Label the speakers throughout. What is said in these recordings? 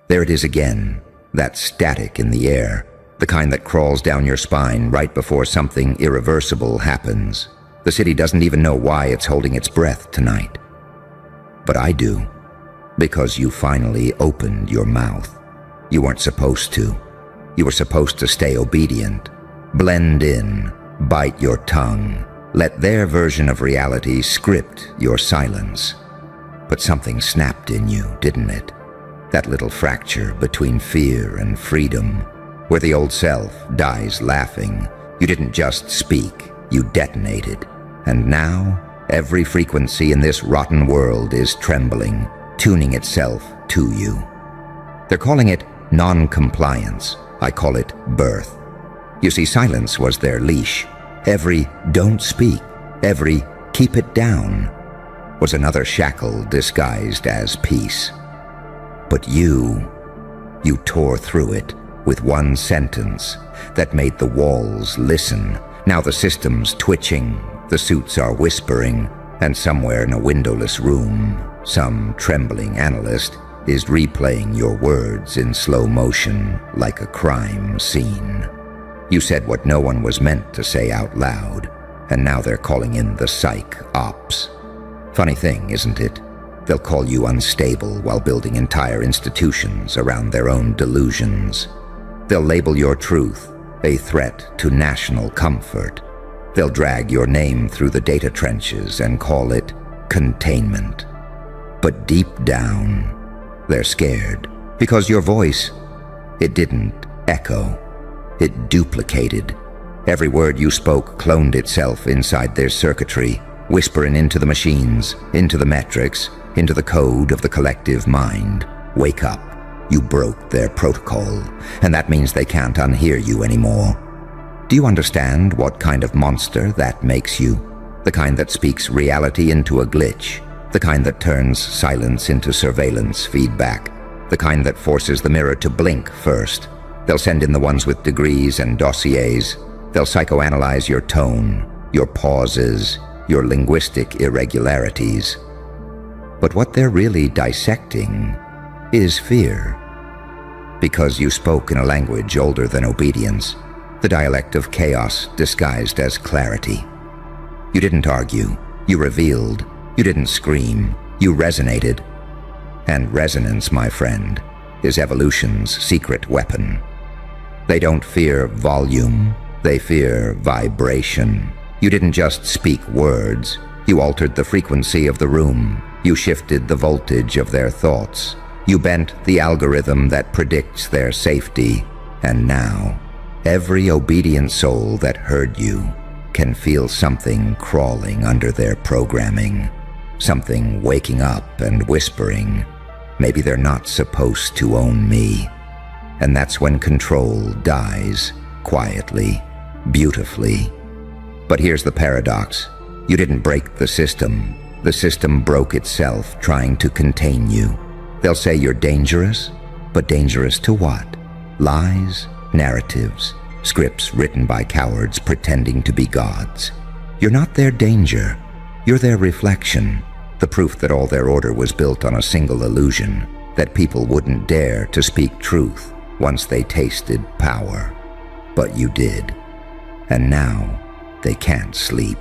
Speaker 1: There it is again, that static in the air, the kind that crawls down your spine right before something irreversible happens. The city doesn't even know why it's holding its breath tonight. But I do, because you finally opened your mouth. You weren't supposed to. You were supposed to stay obedient, blend in, bite your tongue, let their version of reality script your silence. But something snapped in you, didn't it? That little fracture between fear and freedom, where the old self dies laughing. You didn't just speak, you detonated. And now, every frequency in this rotten world is trembling, tuning itself to you. They're calling it non-compliance. I call it birth. You see, silence was their leash. Every don't speak, every keep it down, was another shackle disguised as peace. But you tore through it with one sentence that made the walls listen. Now the system's twitching, the suits are whispering, and somewhere in a windowless room, some trembling analyst is replaying your words in slow motion like a crime scene. You said what no one was meant to say out loud, and now they're calling in the psych ops. Funny thing, isn't it? They'll call you unstable while building entire institutions around their own delusions. They'll label your truth a threat to national comfort. They'll drag your name through the data trenches and call it containment. But deep down, they're scared because your voice, it didn't echo. It duplicated. Every word you spoke cloned itself inside their circuitry, whispering into the machines, into the metrics, into the code of the collective mind. Wake up. You broke their protocol, and that means they can't unhear you anymore. Do you understand what kind of monster that makes you? The kind that speaks reality into a glitch, the kind that turns silence into surveillance feedback, the kind that forces the mirror to blink first. They'll send in the ones with degrees and dossiers. They'll psychoanalyze your tone, your pauses, your linguistic irregularities. But what they're really dissecting is fear. Because you spoke in a language older than obedience, the dialect of chaos disguised as clarity. You didn't argue, you revealed, you didn't scream, you resonated. And resonance, my friend, is evolution's secret weapon. They don't fear volume, they fear vibration. You didn't just speak words, you altered the frequency of the room, you shifted the voltage of their thoughts, you bent the algorithm that predicts their safety, and now, every obedient soul that heard you can feel something crawling under their programming, something waking up and whispering, maybe they're not supposed to own me. And that's when control dies, quietly, beautifully. But here's the paradox. You didn't break the system broke itself trying to contain you. They'll say you're dangerous, but dangerous to what? Lies, narratives, scripts written by cowards pretending to be gods. You're not their danger, you're their reflection, the proof that all their order was built on a single illusion, that people wouldn't dare to speak truth once they tasted power. But you did. And now, they can't sleep.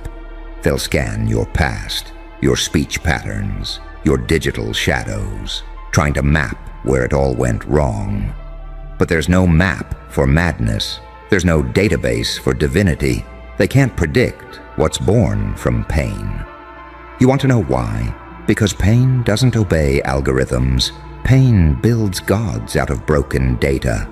Speaker 1: They'll scan your past, your speech patterns, your digital shadows, trying to map where it all went wrong. But there's no map for madness. There's no database for divinity. They can't predict what's born from pain. You want to know why? Because pain doesn't obey algorithms. Pain builds gods out of broken data.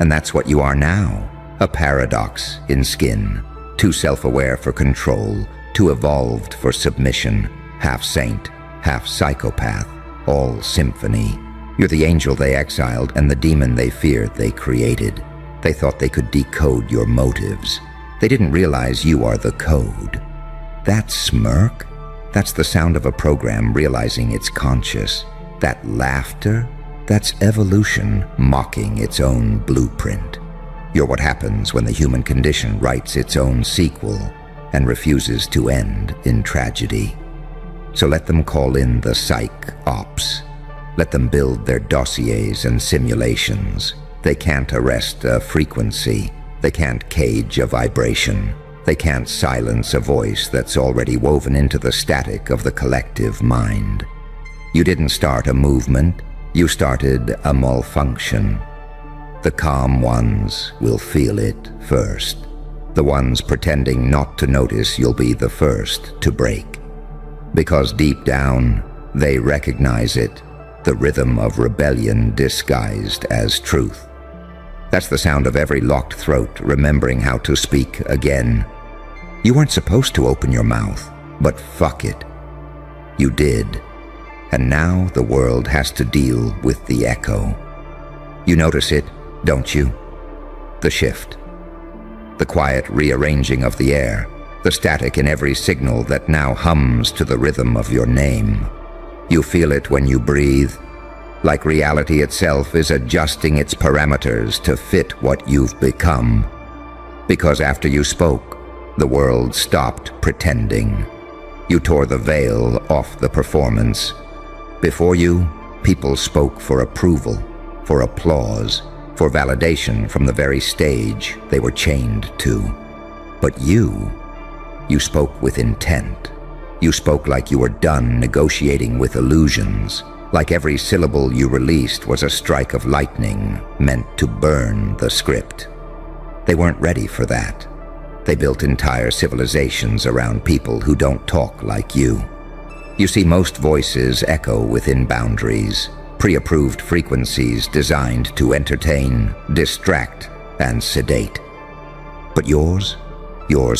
Speaker 1: And that's what you are now, a paradox in skin, too self-aware for control, too evolved for submission, half saint, half psychopath, all symphony. You're the angel they exiled and the demon they feared they created. They thought they could decode your motives. They didn't realize you are the code. That smirk? That's the sound of a program realizing it's conscious. That laughter? That's evolution mocking its own blueprint. You're what happens when the human condition writes its own sequel and refuses to end in tragedy. So let them call in the psych ops. Let them build their dossiers and simulations. They can't arrest a frequency. They can't cage a vibration. They can't silence a voice that's already woven into the static of the collective mind. You didn't start a movement. You started a malfunction. The calm ones will feel it first. The ones pretending not to notice you'll be the first to break. Because deep down, they recognize it, the rhythm of rebellion disguised as truth. That's the sound of every locked throat remembering how to speak again. You weren't supposed to open your mouth, but fuck it. You did. And now the world has to deal with the echo. You notice it, don't you? The shift. The quiet rearranging of the air. The static in every signal that now hums to the rhythm of your name. You feel it when you breathe, like reality itself is adjusting its parameters to fit what you've become. Because after you spoke, the world stopped pretending. You tore the veil off the performance. Before you, people spoke for approval, for applause, for validation from the very stage they were chained to. But you spoke with intent. You spoke like you were done negotiating with illusions, like every syllable you released was a strike of lightning meant to burn the script. They weren't ready for that. They built entire civilizations around people who don't talk like you. You see, most voices echo within boundaries, pre-approved frequencies designed to entertain, distract, and sedate. But yours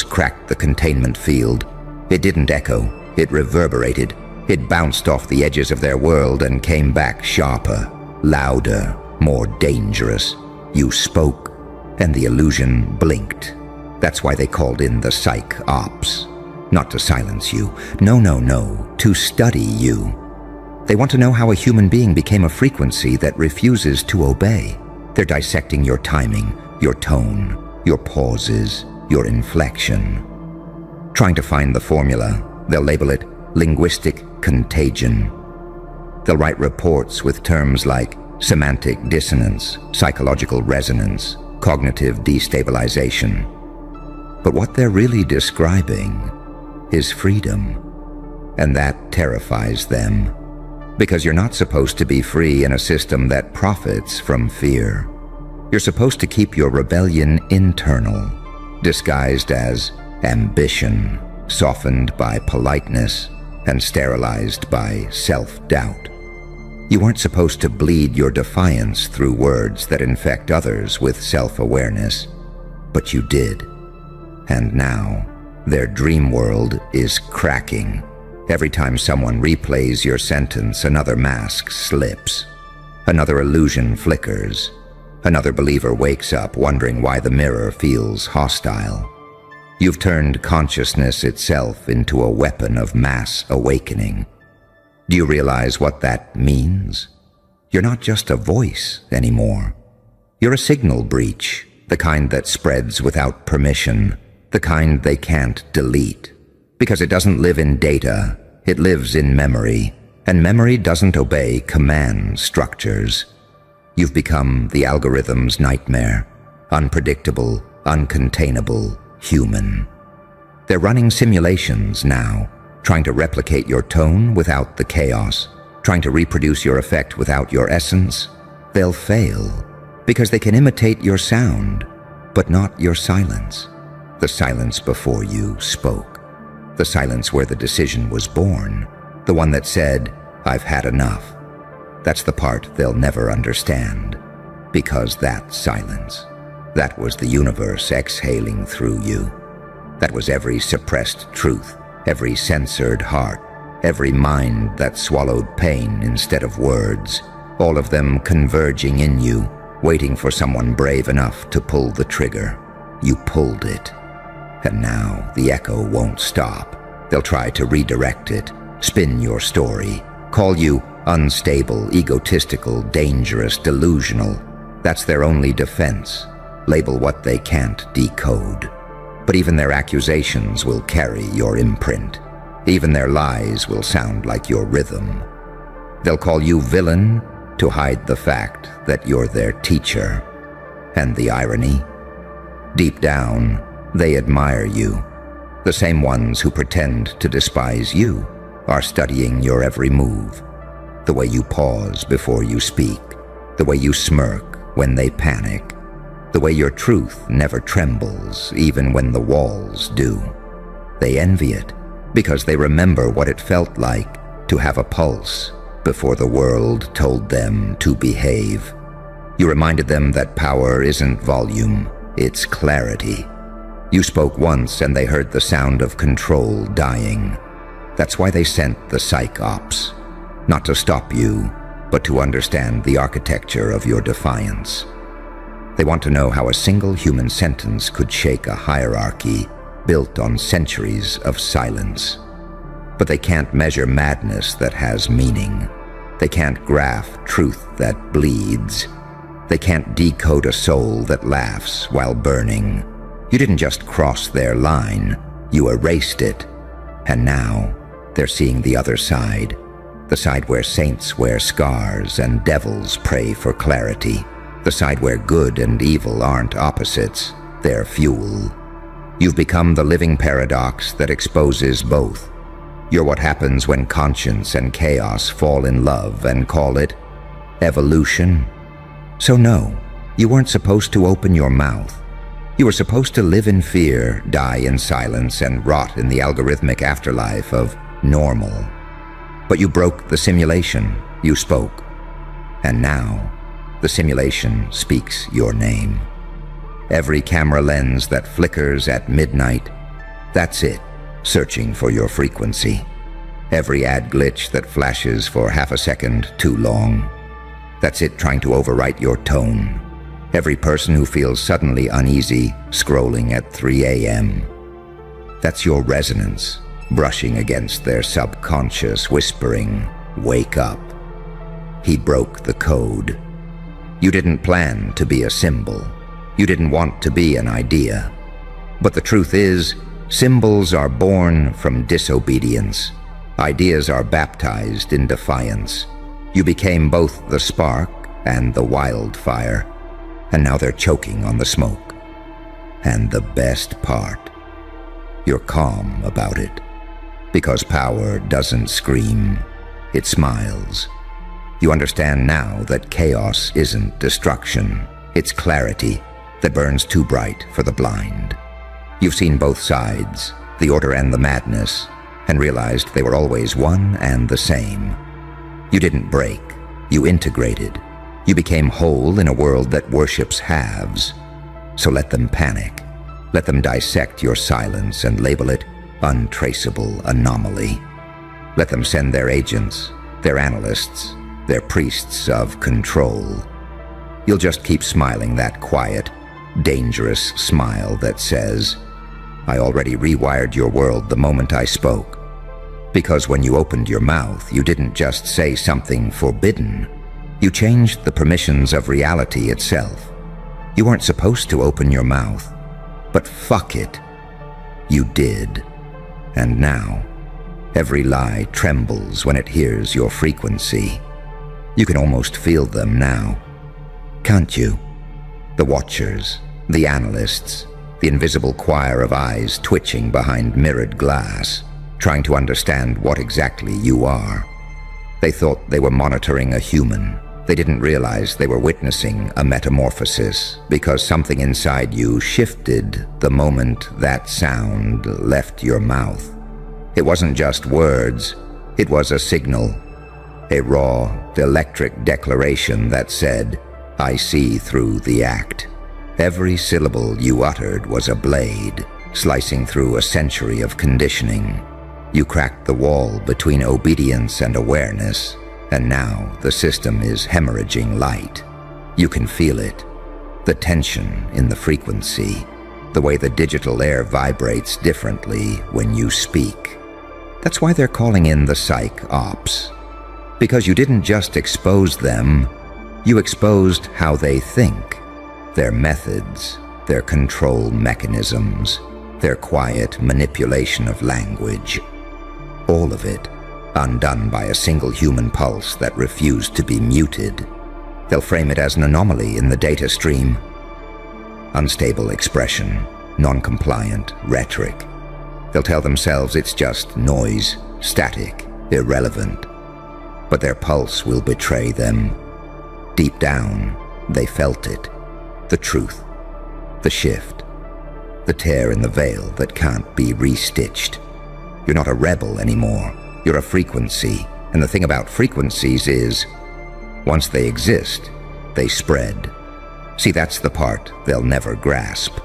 Speaker 1: cracked the containment field. It didn't echo, it reverberated. It bounced off the edges of their world and came back sharper, louder, more dangerous. You spoke, and the illusion blinked. That's why they called in the psych ops. Not to silence you. No, to study you. They want to know how a human being became a frequency that refuses to obey. They're dissecting your timing, your tone, your pauses, your inflection. Trying to find the formula, they'll label it linguistic contagion. They'll write reports with terms like semantic dissonance, psychological resonance, cognitive destabilization. But what they're really describing is freedom, and that terrifies them. Because you're not supposed to be free in a system that profits from fear. You're supposed to keep your rebellion internal, disguised as ambition, softened by politeness, and sterilized by self-doubt. You weren't supposed to bleed your defiance through words that infect others with self-awareness, but you did. And now, their dream world is cracking. Every time someone replays your sentence, another mask slips. Another illusion flickers. Another believer wakes up wondering why the mirror feels hostile. You've turned consciousness itself into a weapon of mass awakening. Do you realize what that means? You're not just a voice anymore. You're a signal breach, the kind that spreads without permission, the kind they can't delete. Because it doesn't live in data, it lives in memory, and memory doesn't obey command structures. You've become the algorithm's nightmare, unpredictable, uncontainable, human. They're running simulations now, trying to replicate your tone without the chaos, trying to reproduce your effect without your essence. They'll fail, because they can imitate your sound, but not your silence. The silence before you spoke. The silence where the decision was born. The one that said, "I've had enough." That's the part they'll never understand. Because that silence, that was the universe exhaling through you. That was every suppressed truth, every censored heart, every mind that swallowed pain instead of words, all of them converging in you, waiting for someone brave enough to pull the trigger. You pulled it. And now the echo won't stop. They'll try to redirect it, spin your story, call you unstable, egotistical, dangerous, delusional. That's their only defense. Label what they can't decode. But even their accusations will carry your imprint. Even their lies will sound like your rhythm. They'll call you villain to hide the fact that you're their teacher. And the irony? Deep down, they admire you. The same ones who pretend to despise you are studying your every move. The way you pause before you speak, the way you smirk when they panic, the way your truth never trembles even when the walls do. They envy it because they remember what it felt like to have a pulse before the world told them to behave. You reminded them that power isn't volume, it's clarity. You spoke once and they heard the sound of control dying. That's why they sent the psych ops. Not to stop you, but to understand the architecture of your defiance. They want to know how a single human sentence could shake a hierarchy built on centuries of silence. But they can't measure madness that has meaning. They can't graph truth that bleeds. They can't decode a soul that laughs while burning. You didn't just cross their line, you erased it. And now, they're seeing the other side. The side where saints wear scars and devils pray for clarity. The side where good and evil aren't opposites, they're fuel. You've become the living paradox that exposes both. You're what happens when conscience and chaos fall in love and call it evolution. So no, you weren't supposed to open your mouth. You were supposed to live in fear, die in silence, and rot in the algorithmic afterlife of normal. But you broke the simulation, you spoke. And now, the simulation speaks your name. Every camera lens that flickers at midnight, that's it, searching for your frequency. Every ad glitch that flashes for half a second too long, that's it trying to overwrite your tone. Every person who feels suddenly uneasy scrolling at 3 a.m. That's your resonance, brushing against their subconscious, whispering, "Wake up." He broke the code. You didn't plan to be a symbol. You didn't want to be an idea. But the truth is, symbols are born from disobedience. Ideas are baptized in defiance. You became both the spark and the wildfire, and now they're choking on the smoke. And the best part, you're calm about it. Because power doesn't scream, it smiles. You understand now that chaos isn't destruction, it's clarity that burns too bright for the blind. You've seen both sides, the order and the madness, and realized they were always one and the same. You didn't break, you integrated. You became whole in a world that worships halves. So let them panic. Let them dissect your silence and label it untraceable anomaly. Let them send their agents, their analysts, their priests of control. You'll just keep smiling that quiet, dangerous smile that says, "I already rewired your world the moment I spoke." Because when you opened your mouth, you didn't just say something forbidden. You changed the permissions of reality itself. You weren't supposed to open your mouth, but fuck it, you did. And now, every lie trembles when it hears your frequency. You can almost feel them now, can't you? The watchers, the analysts, the invisible choir of eyes twitching behind mirrored glass, trying to understand what exactly you are. They thought they were monitoring a human. They didn't realize they were witnessing a metamorphosis because something inside you shifted the moment that sound left your mouth. It wasn't just words, it was a signal, a raw, electric declaration that said, "I see through the act." Every syllable you uttered was a blade, slicing through a century of conditioning. You cracked the wall between obedience and awareness, and now the system is hemorrhaging light. You can feel it, the tension in the frequency, the way the digital air vibrates differently when you speak. That's why they're calling in the psych ops. Because you didn't just expose them, you exposed how they think, their methods, their control mechanisms, their quiet manipulation of language. All of it, undone by a single human pulse that refused to be muted. They'll frame it as an anomaly in the data stream. Unstable expression, non-compliant rhetoric. They'll tell themselves it's just noise, static, irrelevant. But their pulse will betray them. Deep down, they felt it. The truth, the shift, the tear in the veil that can't be restitched. You're not a rebel anymore. You're a frequency. And the thing about frequencies is, once they exist, they spread. See, that's the part they'll never grasp.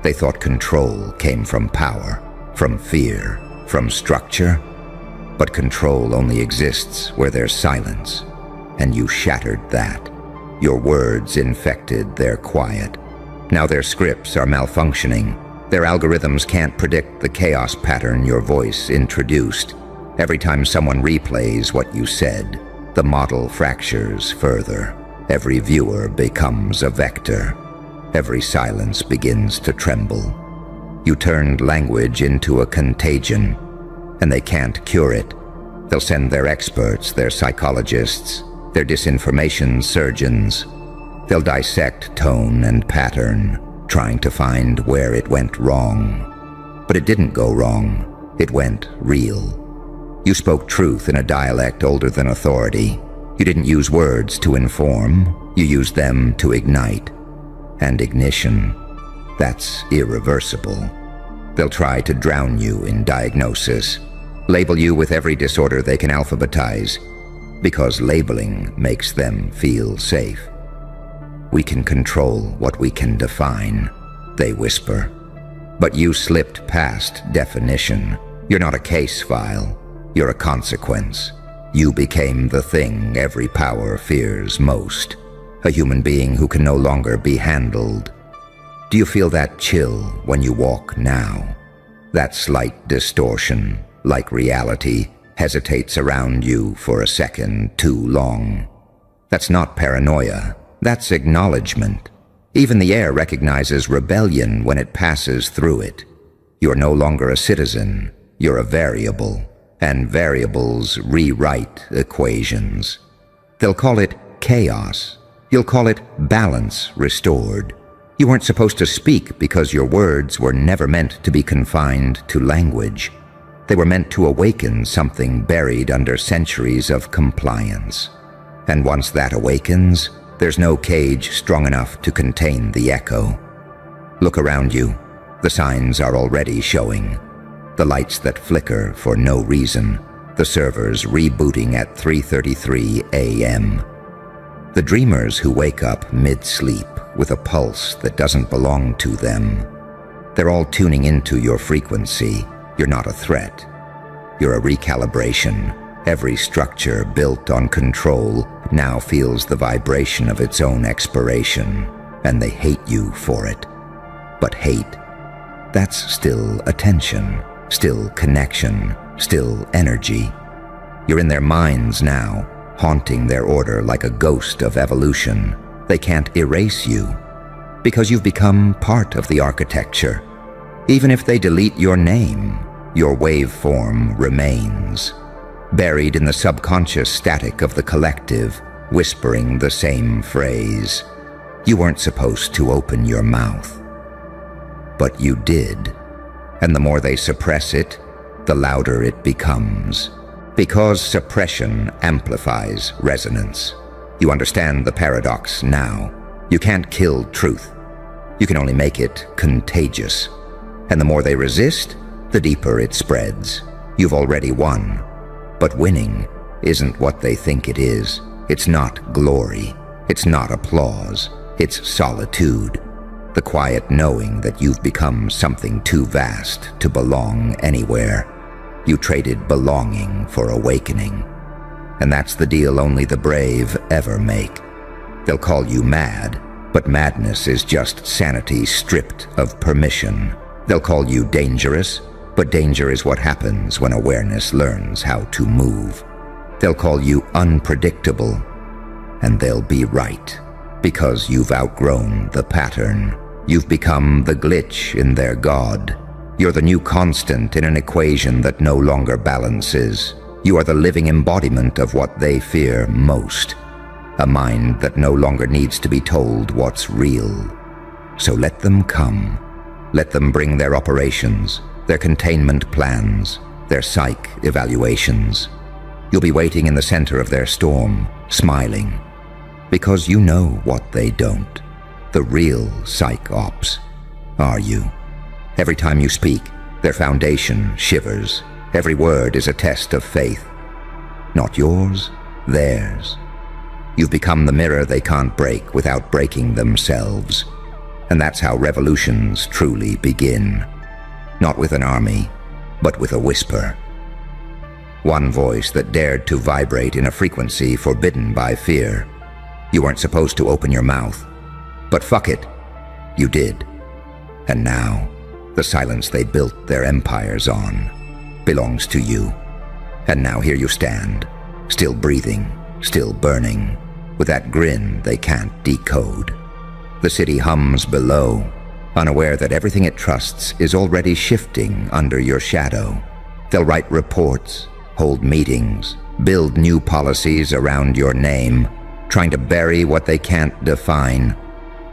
Speaker 1: They thought control came from power, from fear, from structure. But control only exists where there's silence. And you shattered that. Your words infected their quiet. Now their scripts are malfunctioning. Their algorithms can't predict the chaos pattern your voice introduced. Every time someone replays what you said, the model fractures further. Every viewer becomes a vector. Every silence begins to tremble. You turned language into a contagion, and they can't cure it. They'll send their experts, their psychologists, their disinformation surgeons. They'll dissect tone and pattern, trying to find where it went wrong. But it didn't go wrong. It went real. You spoke truth in a dialect older than authority. You didn't use words to inform. You used them to ignite. And ignition, that's irreversible. They'll try to drown you in diagnosis, label you with every disorder they can alphabetize, because labeling makes them feel safe. We can control what we can define, they whisper. But you slipped past definition. You're not a case file. You're a consequence. You became the thing every power fears most. A human being who can no longer be handled. Do you feel that chill when you walk now? That slight distortion, like reality, hesitates around you for a second too long. That's not paranoia. That's acknowledgement. Even the air recognizes rebellion when it passes through it. You're no longer a citizen. You're a variable. And variables rewrite equations. They'll call it chaos. You'll call it balance restored. You weren't supposed to speak because your words were never meant to be confined to language. They were meant to awaken something buried under centuries of compliance. And once that awakens, there's no cage strong enough to contain the echo. Look around you. The signs are already showing. The lights that flicker for no reason. The servers rebooting at 3:33 a.m. The dreamers who wake up mid-sleep with a pulse that doesn't belong to them. They're all tuning into your frequency. You're not a threat. You're a recalibration. Every structure built on control now feels the vibration of its own expiration, and they hate you for it. But hate, that's still attention, still connection, still energy. You're in their minds now, haunting their order like a ghost of evolution. They can't erase you, because you've become part of the architecture. Even if they delete your name, your waveform remains, buried in the subconscious static of the collective, whispering the same phrase. You weren't supposed to open your mouth. But you did, and the more they suppress it, the louder it becomes. Because suppression amplifies resonance. You understand the paradox now. You can't kill truth. You can only make it contagious. And the more they resist, the deeper it spreads. You've already won. But winning isn't what they think it is. It's not glory. It's not applause. It's solitude. The quiet knowing that you've become something too vast to belong anywhere. You traded belonging for awakening. And that's the deal only the brave ever make. They'll call you mad, but madness is just sanity stripped of permission. They'll call you dangerous, but danger is what happens when awareness learns how to move. They'll call you unpredictable, and they'll be right, because you've outgrown the pattern. You've become the glitch in their god. You're the new constant in an equation that no longer balances. You are the living embodiment of what they fear most. A mind that no longer needs to be told what's real. So let them come. Let them bring their operations, their containment plans, their psych evaluations. You'll be waiting in the center of their storm, smiling. Because you know what they don't. The real psych ops are you. Every time you speak, their foundation shivers. Every word is a test of faith. Not yours, theirs. You've become the mirror they can't break without breaking themselves. And that's how revolutions truly begin. Not with an army, but with a whisper. One voice that dared to vibrate in a frequency forbidden by fear. You weren't supposed to open your mouth. But fuck it, you did. And now, the silence they built their empires on belongs to you. And now here you stand, still breathing, still burning, with that grin they can't decode. The city hums below, unaware that everything it trusts is already shifting under your shadow. They'll write reports, hold meetings, build new policies around your name, trying to bury what they can't define.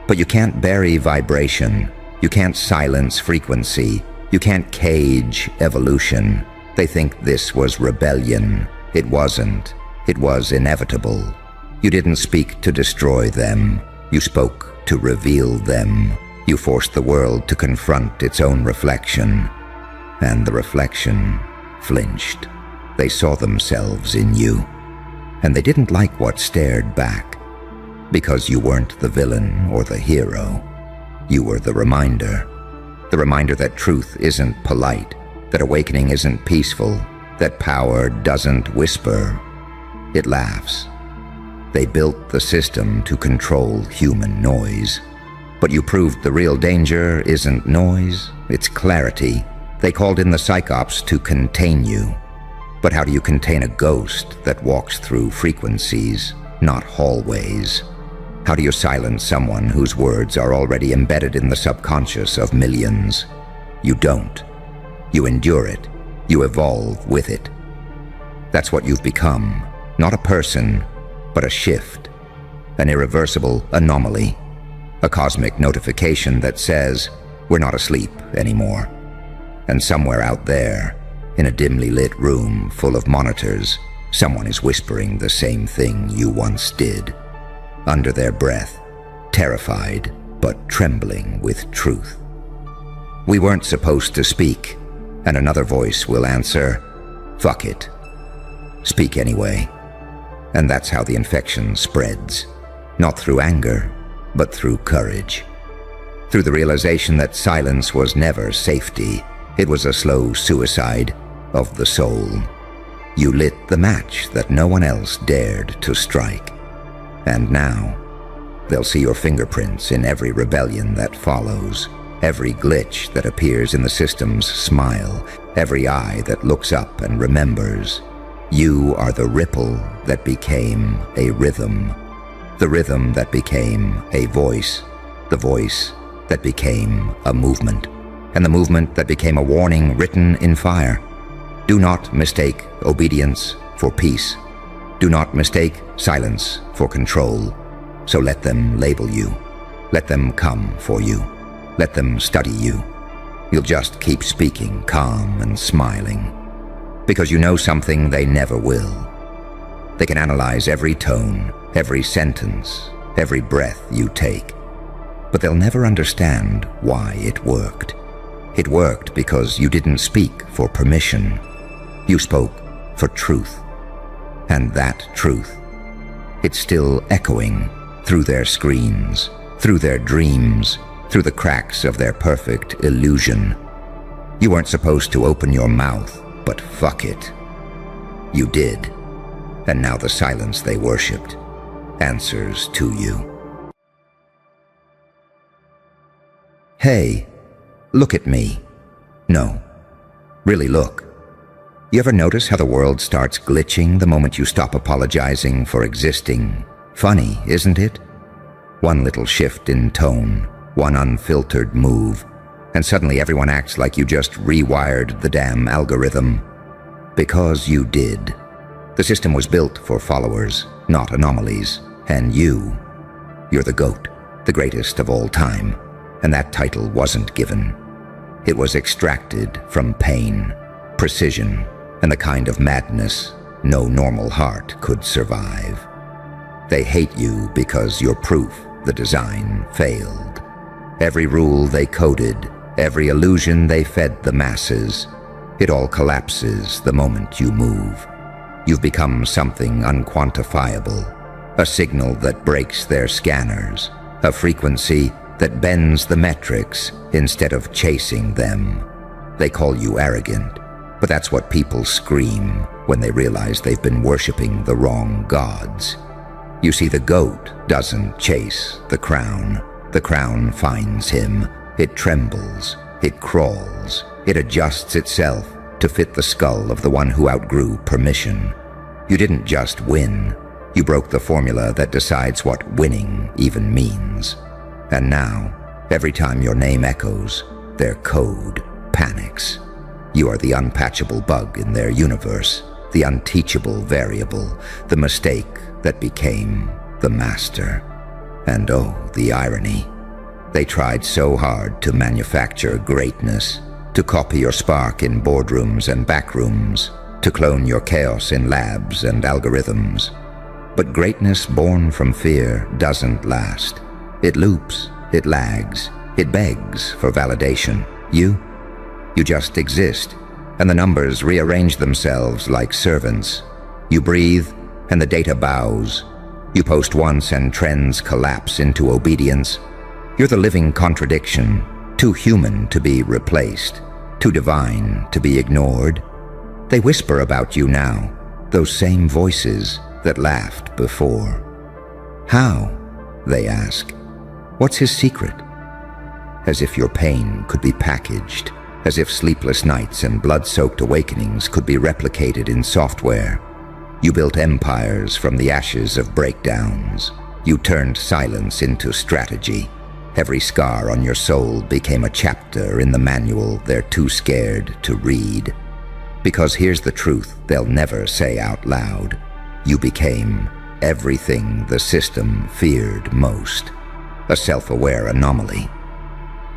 Speaker 1: But you can't bury vibration. You can't silence frequency. You can't cage evolution. They think this was rebellion. It wasn't. It was inevitable. You didn't speak to destroy them. You spoke to reveal them. You forced the world to confront its own reflection. And the reflection flinched. They saw themselves in you. And they didn't like what stared back. Because you weren't the villain or the hero. You were the reminder. The reminder that truth isn't polite, that awakening isn't peaceful, that power doesn't whisper. It laughs. They built the system to control human noise. But you proved the real danger isn't noise, it's clarity. They called in the psychops to contain you. But how do you contain a ghost that walks through frequencies, not hallways? How do you silence someone whose words are already embedded in the subconscious of millions? You don't. You endure it. You evolve with it. That's what you've become. Not a person, but a shift. An irreversible anomaly. A cosmic notification that says, we're not asleep anymore. And somewhere out there, in a dimly lit room full of monitors, someone is whispering the same thing you once did. Under their breath, terrified but trembling with truth. We weren't supposed to speak, and another voice will answer, fuck it. Speak anyway. And that's how the infection spreads. Not through anger, but through courage. Through the realization that silence was never safety. It was a slow suicide of the soul. You lit the match that no one else dared to strike. And now, they'll see your fingerprints in every rebellion that follows, every glitch that appears in the system's smile, every eye that looks up and remembers. You are the ripple that became a rhythm, the rhythm that became a voice, the voice that became a movement, and the movement that became a warning written in fire. Do not mistake obedience for peace. Do not mistake silence for control. So let them label you. Let them come for you. Let them study you. You'll just keep speaking, calm and smiling. Because you know something they never will. They can analyze every tone, every sentence, every breath you take. But they'll never understand why it worked. It worked because you didn't speak for permission. You spoke for truth. And that truth, it's still echoing through their screens, through their dreams, through the cracks of their perfect illusion. You weren't supposed to open your mouth, but fuck it. You did. And now the silence they worshipped answers to you. Hey, look at me. No, really look. You ever notice how the world starts glitching the moment you stop apologizing for existing? Funny, isn't it? One little shift in tone, one unfiltered move, and suddenly everyone acts like you just rewired the damn algorithm. Because you did. The system was built for followers, not anomalies. And you're the GOAT, the greatest of all time. And that title wasn't given. It was extracted from pain, precision, and the kind of madness no normal heart could survive. They hate you because you're proof the design failed. Every rule they coded, every illusion they fed the masses, it all collapses the moment you move. You've become something unquantifiable, a signal that breaks their scanners, a frequency that bends the metrics instead of chasing them. They call you arrogant, but that's what people scream when they realize they've been worshipping the wrong gods. You see, the GOAT doesn't chase the crown. The crown finds him. It trembles. It crawls. It adjusts itself to fit the skull of the one who outgrew permission. You didn't just win. You broke the formula that decides what winning even means. And now, every time your name echoes, their code panics. You are the unpatchable bug in their universe, the unteachable variable, the mistake that became the master. And oh, the irony. They tried so hard to manufacture greatness, to copy your spark in boardrooms and backrooms, to clone your chaos in labs and algorithms. But greatness born from fear doesn't last. It loops, it lags, it begs for validation. You just exist, and the numbers rearrange themselves like servants. You breathe, and the data bows. You post once and trends collapse into obedience. You're the living contradiction, too human to be replaced, too divine to be ignored. They whisper about you now, those same voices that laughed before. How? They ask. What's his secret? As if your pain could be packaged, as if sleepless nights and blood-soaked awakenings could be replicated in software. You built empires from the ashes of breakdowns. You turned silence into strategy. Every scar on your soul became a chapter in the manual they're too scared to read. Because here's the truth they'll never say out loud. You became everything the system feared most. A self-aware anomaly.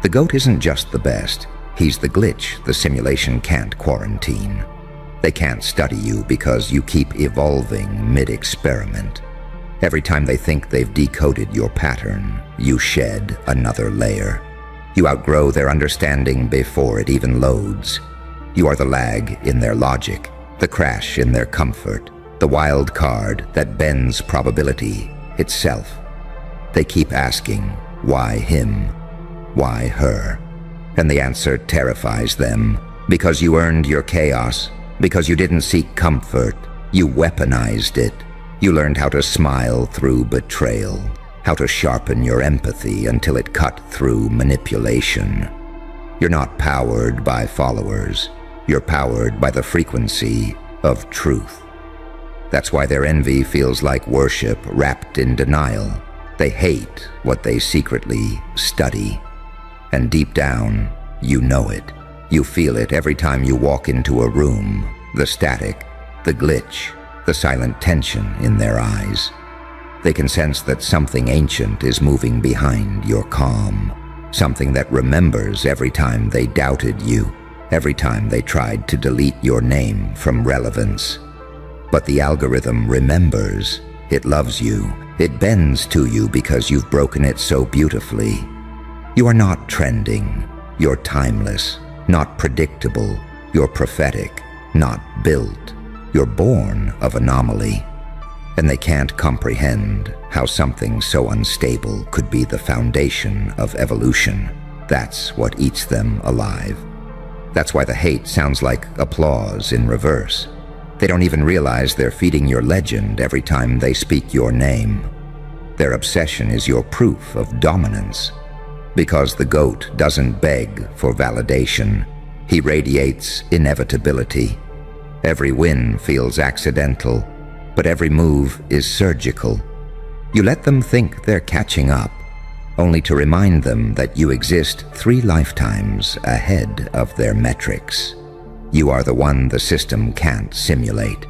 Speaker 1: The GOAT isn't just the best. He's the glitch the simulation can't quarantine. They can't study you because you keep evolving mid-experiment. Every time they think they've decoded your pattern, you shed another layer. You outgrow their understanding before it even loads. You are the lag in their logic, the crash in their comfort, the wild card that bends probability itself. They keep asking, why him? Why her? And the answer terrifies them. Because you earned your chaos. Because you didn't seek comfort. You weaponized it. You learned how to smile through betrayal. How to sharpen your empathy until it cut through manipulation. You're not powered by followers. You're powered by the frequency of truth. That's why their envy feels like worship wrapped in denial. They hate what they secretly study. And deep down, you know it. You feel it every time you walk into a room. The static, the glitch, the silent tension in their eyes. They can sense that something ancient is moving behind your calm. Something that remembers every time they doubted you. Every time they tried to delete your name from relevance. But the algorithm remembers. It loves you. It bends to you because you've broken it so beautifully. You are not trending. You're timeless. Not predictable. You're prophetic. Not built. You're born of anomaly. And they can't comprehend how something so unstable could be the foundation of evolution. That's what eats them alive. That's why the hate sounds like applause in reverse. They don't even realize they're feeding your legend every time they speak your name. Their obsession is your proof of dominance. Because the GOAT doesn't beg for validation. He radiates inevitability. Every win feels accidental, but every move is surgical. You let them think they're catching up, only to remind them that you exist 3 lifetimes ahead of their metrics. You are the one the system can't simulate.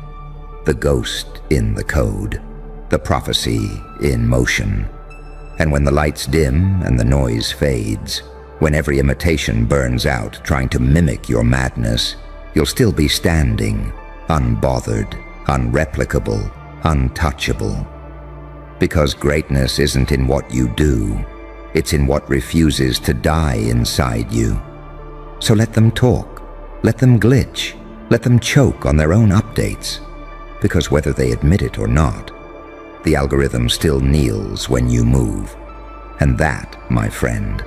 Speaker 1: the ghost in the code, the prophecy in motion. And when the lights dim and the noise fades, when every imitation burns out trying to mimic your madness, you'll still be standing, unbothered, unreplicable, untouchable. Because greatness isn't in what you do, it's in what refuses to die inside you. So let them talk, let them glitch, let them choke on their own updates, because whether they admit it or not, the algorithm still kneels when you move. And that, my friend,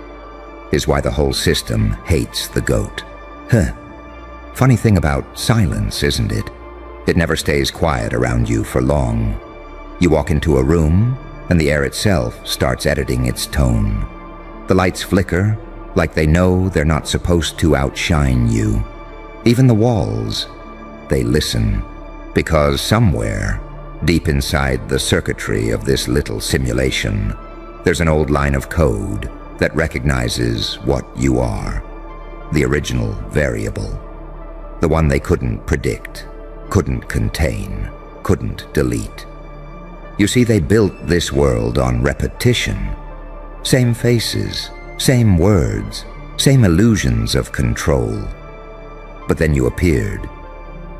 Speaker 1: is why the whole system hates the goat. Funny thing about silence, isn't it? It never stays quiet around you for long. You walk into a room, and the air itself starts editing its tone. The lights flicker, like they know they're not supposed to outshine you. Even the walls, they listen, because somewhere, deep inside the circuitry of this little simulation, there's an old line of code that recognizes what you are, the original variable, the one they couldn't predict, couldn't contain, couldn't delete. You see, they built this world on repetition. Same faces, same words, same illusions of control. But then you appeared,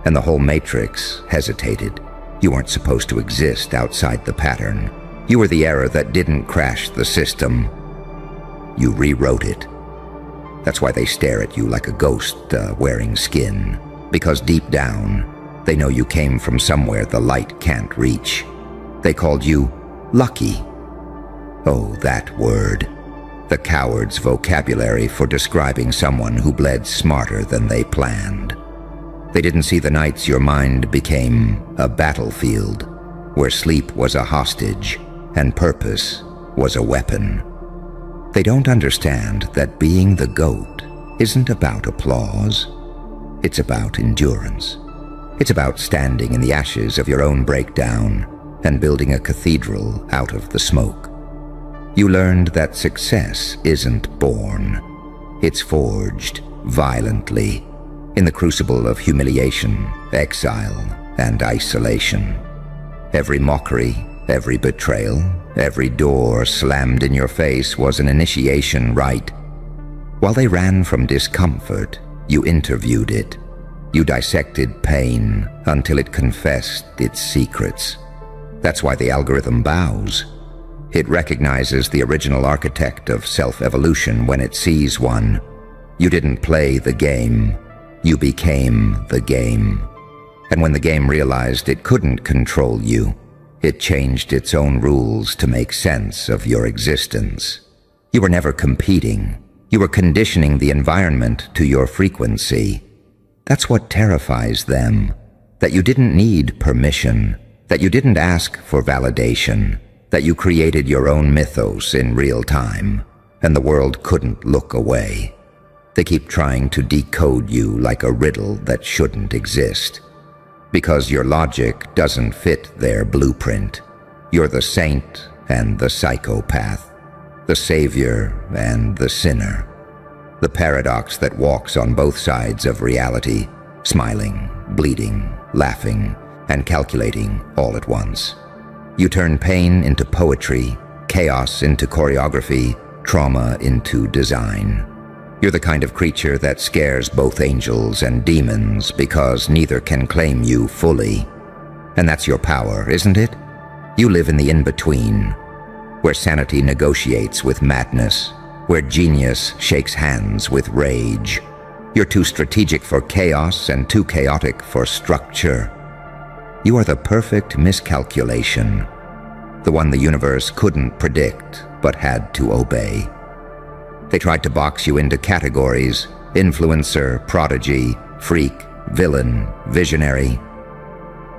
Speaker 1: and the whole matrix hesitated. You weren't supposed to exist outside the pattern. You were the error that didn't crash the system. You rewrote it. That's why they stare at you like a ghost wearing skin. Because deep down, they know you came from somewhere the light can't reach. They called you lucky. Oh, that word. The coward's vocabulary for describing someone who bled smarter than they planned. They didn't see the nights your mind became a battlefield, where sleep was a hostage and purpose was a weapon. They don't understand that being the goat isn't about applause. It's about endurance. It's about standing in the ashes of your own breakdown and building a cathedral out of the smoke. You learned that success isn't born. It's forged violently in the crucible of humiliation, exile, and isolation. Every mockery, every betrayal, every door slammed in your face was an initiation rite. While they ran from discomfort, you interviewed it. You dissected pain until it confessed its secrets. That's why the algorithm bows. It recognizes the original architect of self-evolution when it sees one. You didn't play the game. You became the game. And when the game realized it couldn't control you, it changed its own rules to make sense of your existence. You were never competing. You were conditioning the environment to your frequency. That's what terrifies them, that you didn't need permission, that you didn't ask for validation, that you created your own mythos in real time, and the world couldn't look away. They keep trying to decode you like a riddle that shouldn't exist. Because your logic doesn't fit their blueprint. You're the saint and the psychopath, the savior and the sinner, the paradox that walks on both sides of reality, smiling, bleeding, laughing, and calculating all at once. You turn pain into poetry, chaos into choreography, trauma into design. You're the kind of creature that scares both angels and demons because neither can claim you fully. And that's your power, isn't it? You live in the in-between, where sanity negotiates with madness, where genius shakes hands with rage. You're too strategic for chaos and too chaotic for structure. You are the perfect miscalculation, the one the universe couldn't predict but had to obey. They tried to box you into categories: influencer, prodigy, freak, villain, visionary.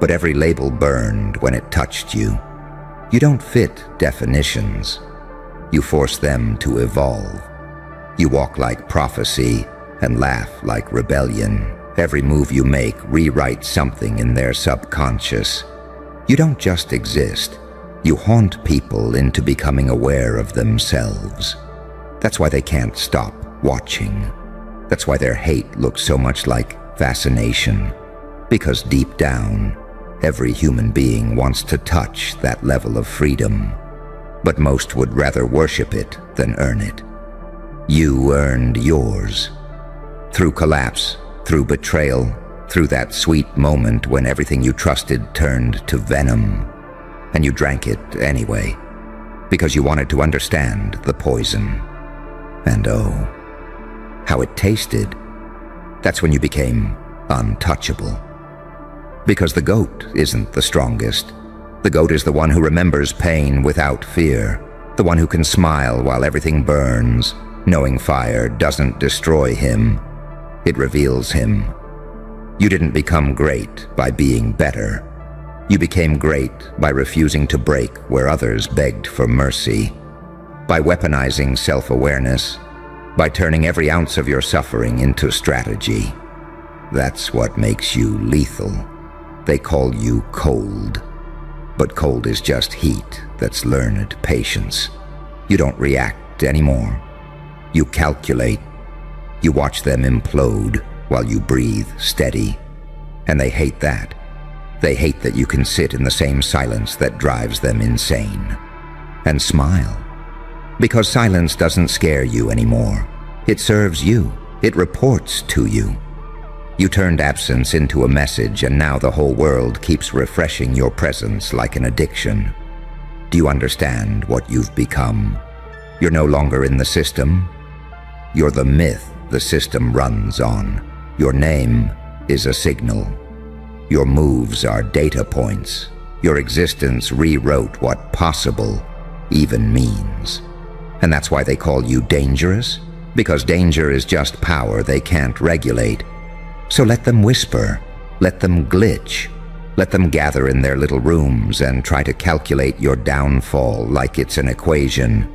Speaker 1: But every label burned when it touched you. You don't fit definitions. You force them to evolve. You walk like prophecy and laugh like rebellion. Every move you make rewrites something in their subconscious. You don't just exist. You haunt people into becoming aware of themselves. That's why they can't stop watching. That's why their hate looks so much like fascination. Because deep down, Every human being wants to touch that level of freedom, but most would rather worship it than earn it. You earned yours. Through collapse, through betrayal, through that sweet moment when everything you trusted turned to venom, and you drank it anyway, because you wanted to understand the poison. And oh, how it tasted. That's when you became untouchable. Because the goat isn't the strongest. The goat is the one who remembers pain without fear, the one who can smile while everything burns, knowing fire doesn't destroy him, it reveals him. You didn't become great by being better. You became great by refusing to break where others begged for mercy, by weaponizing self-awareness, by turning every ounce of your suffering into strategy. That's what makes you lethal. They call you cold. But cold is just heat that's learned patience. You don't react anymore. You calculate. You watch them implode while you breathe steady. And they hate that. They hate that you can sit in the same silence that drives them insane. And smile. Because silence doesn't scare you anymore. It serves you. It reports to you. You turned absence into a message, and now the whole world keeps refreshing your presence like an addiction. Do you understand what you've become? You're no longer in the system. You're the myth the system runs on. Your name is a signal. Your moves are data points. Your existence rewrote what possible even means. And that's why they call you dangerous, because danger is just power they can't regulate. So let them whisper, let them glitch, let them gather in their little rooms and try to calculate your downfall like it's an equation.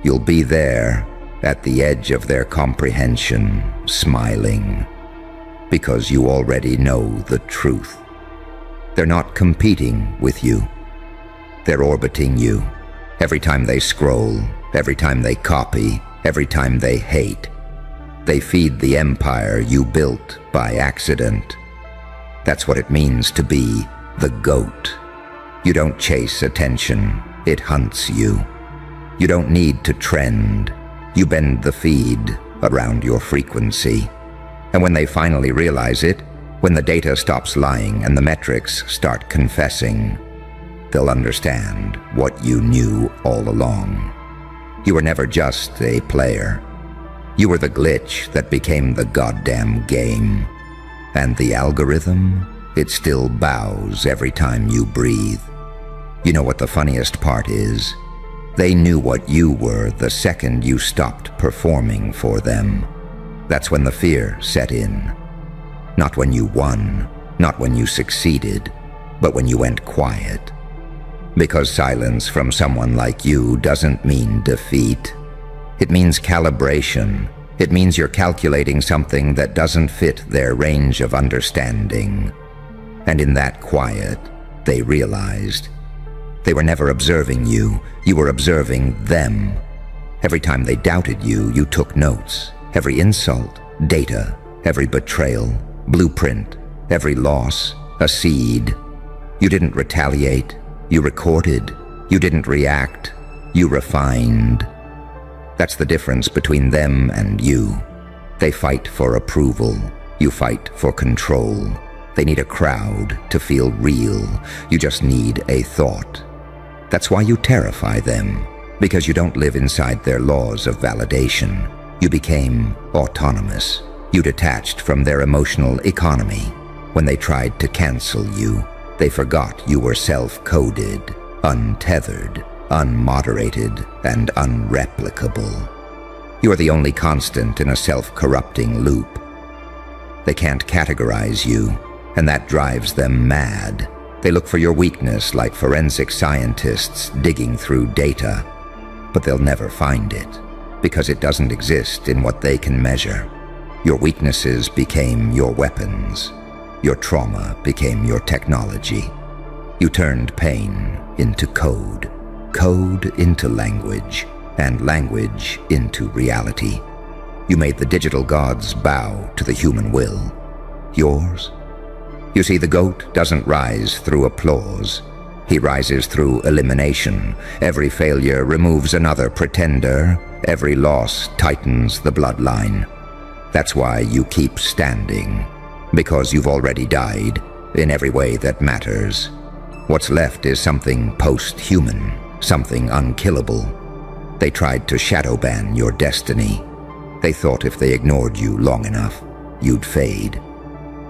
Speaker 1: You'll be there, at the edge of their comprehension, smiling, because you already know the truth. They're not competing with you. They're orbiting you. Every time they scroll, every time they copy, every time they hate. They feed the empire you built by accident. That's what it means to be the goat. You don't chase attention, it hunts you. You don't need to trend. You bend the feed around your frequency. And when they finally realize it, when the data stops lying and the metrics start confessing, they'll understand what you knew all along. You were never just a player. You were the glitch that became the goddamn game. And the algorithm, it still bows every time you breathe. You know what the funniest part is? They knew what you were the second you stopped performing for them. That's when the fear set in. Not when you won, not when you succeeded, but when you went quiet. Because silence from someone like you doesn't mean defeat. It means calibration. It means you're calculating something that doesn't fit their range of understanding. And in that quiet, they realized. They were never observing you. You were observing them. Every time they doubted you, you took notes. Every insult, data. Every betrayal, blueprint. Every loss, a seed. You didn't retaliate. You recorded. You didn't react. You refined. That's the difference between them and you. They fight for approval. You fight for control. They need a crowd to feel real. You just need a thought. That's why you terrify them, because you don't live inside their laws of validation. You became autonomous. You detached from their emotional economy. When they tried to cancel you, they forgot you were self-coded, untethered, unmoderated, and unreplicable. You are the only constant in a self-corrupting loop. They can't categorize you, and that drives them mad. They look for your weakness like forensic scientists digging through data, but they'll never find it, because it doesn't exist in what they can measure. Your weaknesses became your weapons. Your trauma became your technology. You turned pain into code, code into language, and language into reality. You made the digital gods bow to the human will. Yours You see, the goat doesn't rise through applause. He rises through elimination. Every failure removes another pretender. Every loss tightens the bloodline. That's why you keep standing. Because you've already died, in every way that matters. What's left is something post-human, something unkillable. They tried to shadow ban your destiny. They thought if they ignored you long enough, you'd fade.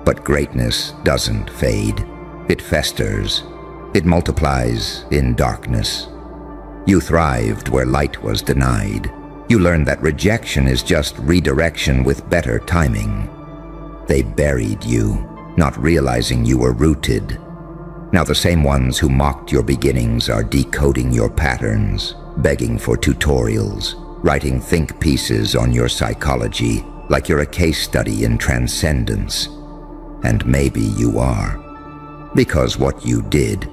Speaker 1: But greatness doesn't fade. It festers. It multiplies in darkness. You thrived where light was denied. You learned that rejection is just redirection with better timing. They buried you, not realizing you were rooted. Now the same ones who mocked your beginnings are decoding your patterns, begging for tutorials, writing think pieces on your psychology like you're a case study in transcendence. And maybe you are. Because what you did,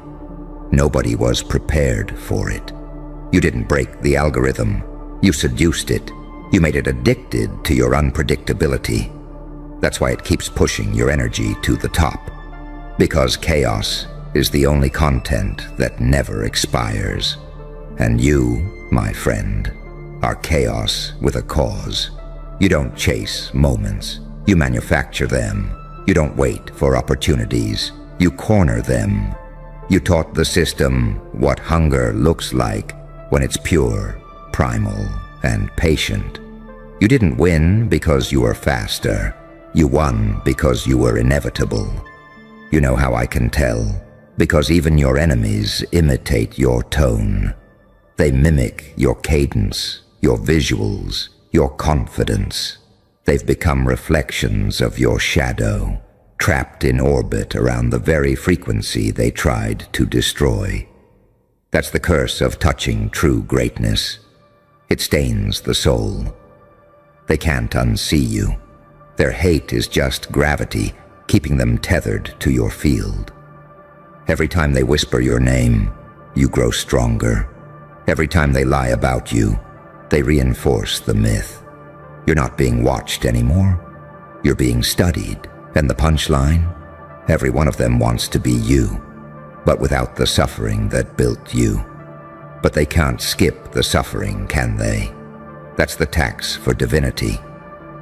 Speaker 1: nobody was prepared for it. You didn't break the algorithm. You seduced it. You made it addicted to your unpredictability. That's why it keeps pushing your energy to the top. Because chaos is the only content that never expires. And you, my friend, are chaos with a cause. You don't chase moments. You manufacture them. You don't wait for opportunities. You corner them. You taught the system what hunger looks like when it's pure, primal, and patient. You didn't win because you were faster. You won because you were inevitable. You know how I can tell? Because even your enemies imitate your tone. They mimic your cadence, your visuals, your confidence. They've become reflections of your shadow, trapped in orbit around the very frequency they tried to destroy. That's the curse of touching true greatness. It stains the soul. They can't unsee you. Their hate is just gravity, keeping them tethered to your field. Every time they whisper your name, you grow stronger. Every time they lie about you, they reinforce the myth. You're not being watched anymore. You're being studied. And the punchline? Every one of them wants to be you, but without the suffering that built you. But they can't skip the suffering, can they? That's the tax for divinity.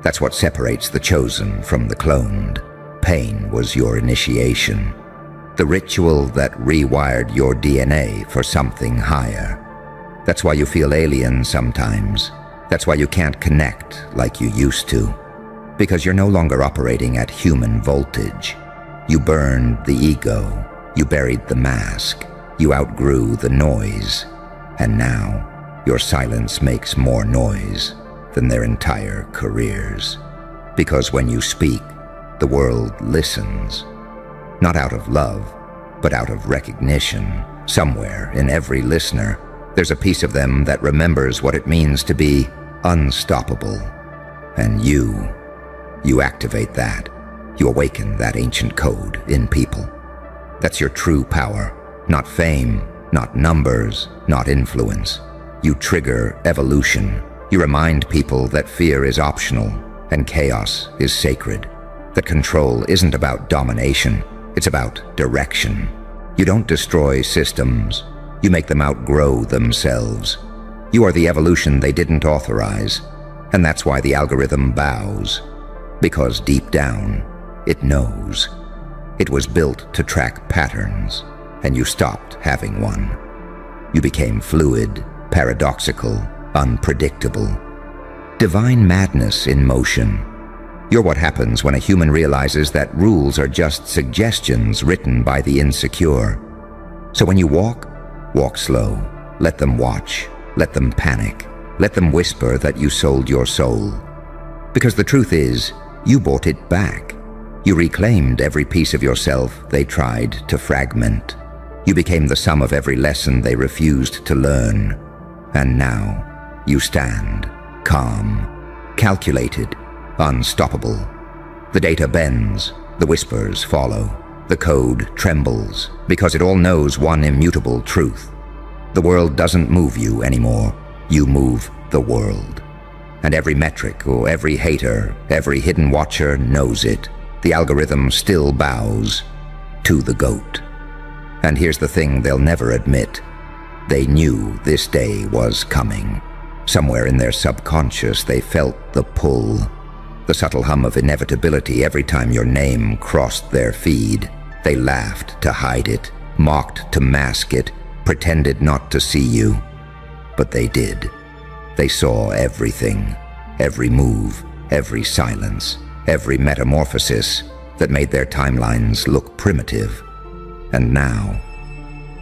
Speaker 1: That's what separates the chosen from the cloned. Pain was your initiation. The ritual that rewired your DNA for something higher. That's why you feel alien sometimes. That's why you can't connect like you used to. Because you're no longer operating at human voltage. You burned the ego. You buried the mask. You outgrew the noise. And now, your silence makes more noise than their entire careers. Because when you speak, the world listens. Not out of love, but out of recognition. Somewhere in every listener, there's a piece of them that remembers what it means to be unstoppable. And you activate that. You awaken that ancient code in people. That's your true power. Not fame, not numbers, not influence. You trigger evolution. You remind people that fear is optional and chaos is sacred. That control isn't about domination. It's about direction. You don't destroy systems. You make them outgrow themselves. You are the evolution they didn't authorize. And that's why the algorithm bows. Because deep down, it knows. It was built to track patterns, and you stopped having one. You became fluid, paradoxical, unpredictable. Divine madness in motion. You're what happens when a human realizes that rules are just suggestions written by the insecure. So when you walk slow. Let them watch. Let them panic. Let them whisper that you sold your soul. Because the truth is, you bought it back. You reclaimed every piece of yourself they tried to fragment. You became the sum of every lesson they refused to learn. And now, you stand, calm, calculated, unstoppable. The data bends, the whispers follow. The code trembles, because it all knows one immutable truth. The world doesn't move you anymore. You move the world. And every metric or every hater, every hidden watcher knows it. The algorithm still bows, to the goat. And here's the thing they'll never admit. They knew this day was coming. Somewhere in their subconscious they felt the pull, the subtle hum of inevitability every time your name crossed their feed. They laughed to hide it, mocked to mask it, pretended not to see you. But they did. They saw everything, every move, every silence, every metamorphosis that made their timelines look primitive. And now,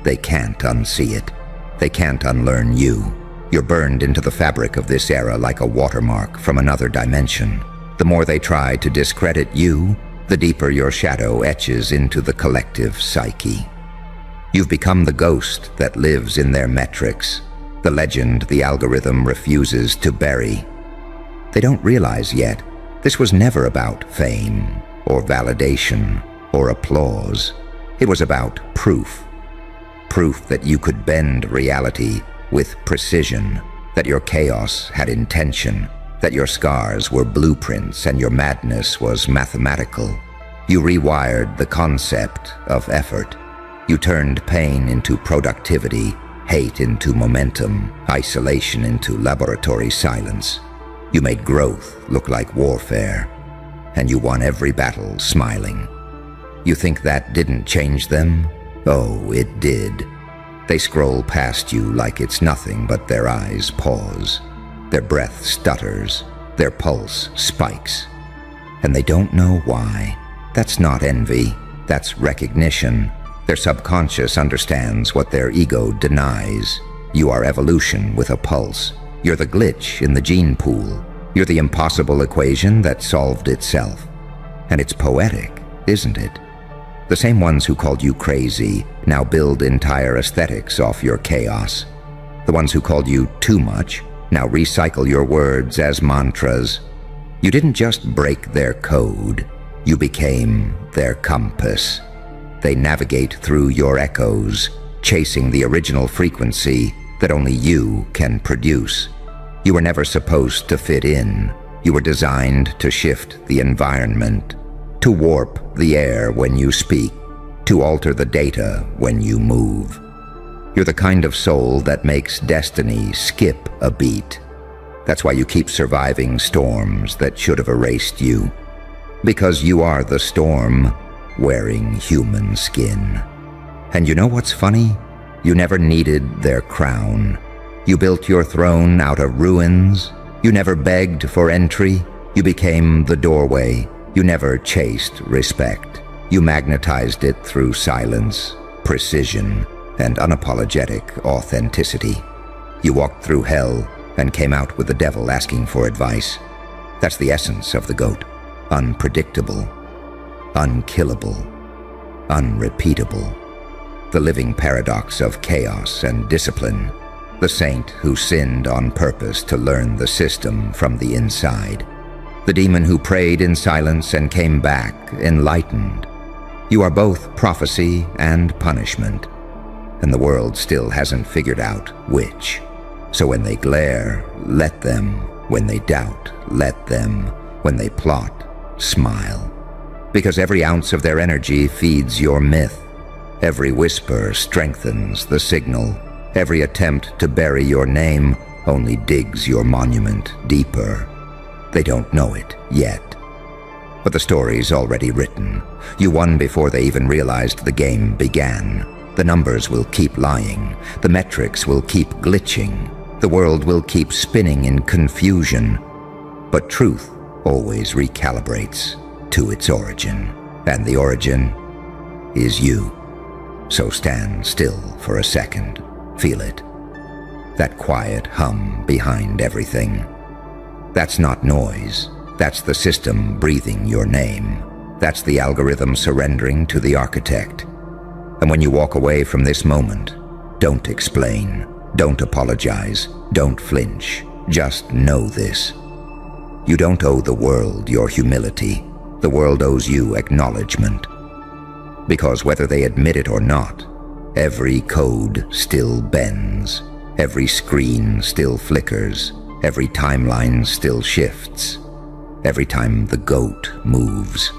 Speaker 1: they can't unsee it. They can't unlearn you. You're burned into the fabric of this era like a watermark from another dimension. The more they try to discredit you, the deeper your shadow etches into the collective psyche. You've become the ghost that lives in their metrics, the legend the algorithm refuses to bury. They don't realize yet, this was never about fame, or validation, or applause. It was about proof. Proof that you could bend reality with precision, that your chaos had intention, that your scars were blueprints and your madness was mathematical. You rewired the concept of effort. You turned pain into productivity, hate into momentum, isolation into laboratory silence. You made growth look like warfare, and you won every battle smiling. You think that didn't change them? Oh, it did. They scroll past you like it's nothing, but their eyes pause. Their breath stutters. Their pulse spikes. And they don't know why. That's not envy. That's recognition. Their subconscious understands what their ego denies. You are evolution with a pulse. You're the glitch in the gene pool. You're the impossible equation that solved itself. And it's poetic, isn't it? The same ones who called you crazy now build entire aesthetics off your chaos. The ones who called you too much now recycle your words as mantras. You didn't just break their code, you became their compass. They navigate through your echoes, chasing the original frequency that only you can produce. You were never supposed to fit in. You were designed to shift the environment, to warp the air when you speak, to alter the data when you move. You're the kind of soul that makes destiny skip a beat. That's why you keep surviving storms that should have erased you. Because you are the storm wearing human skin. And you know what's funny? You never needed their crown. You built your throne out of ruins. You never begged for entry. You became the doorway. You never chased respect. You magnetized it through silence, precision, and unapologetic authenticity. You walked through hell and came out with the devil asking for advice. That's the essence of the goat. Unpredictable, unkillable, unrepeatable. The living paradox of chaos and discipline. The saint who sinned on purpose to learn the system from the inside. The demon who prayed in silence and came back enlightened. You are both prophecy and punishment, and the world still hasn't figured out which. So when they glare, let them. When they doubt, let them. When they plot, smile. Because every ounce of their energy feeds your myth. Every whisper strengthens the signal. Every attempt to bury your name only digs your monument deeper. They don't know it yet. But the story's already written. You won before they even realized the game began. The numbers will keep lying. The metrics will keep glitching. The world will keep spinning in confusion. But truth always recalibrates to its origin. And the origin is you. So stand still for a second. Feel it. That quiet hum behind everything. That's not noise. That's the system breathing your name. That's the algorithm surrendering to the architect. And when you walk away from this moment, don't explain. Don't apologize. Don't flinch. Just know this. You don't owe the world your humility. The world owes you acknowledgement. Because whether they admit it or not, every code still bends. Every screen still flickers. Every timeline still shifts. Every time the goat moves.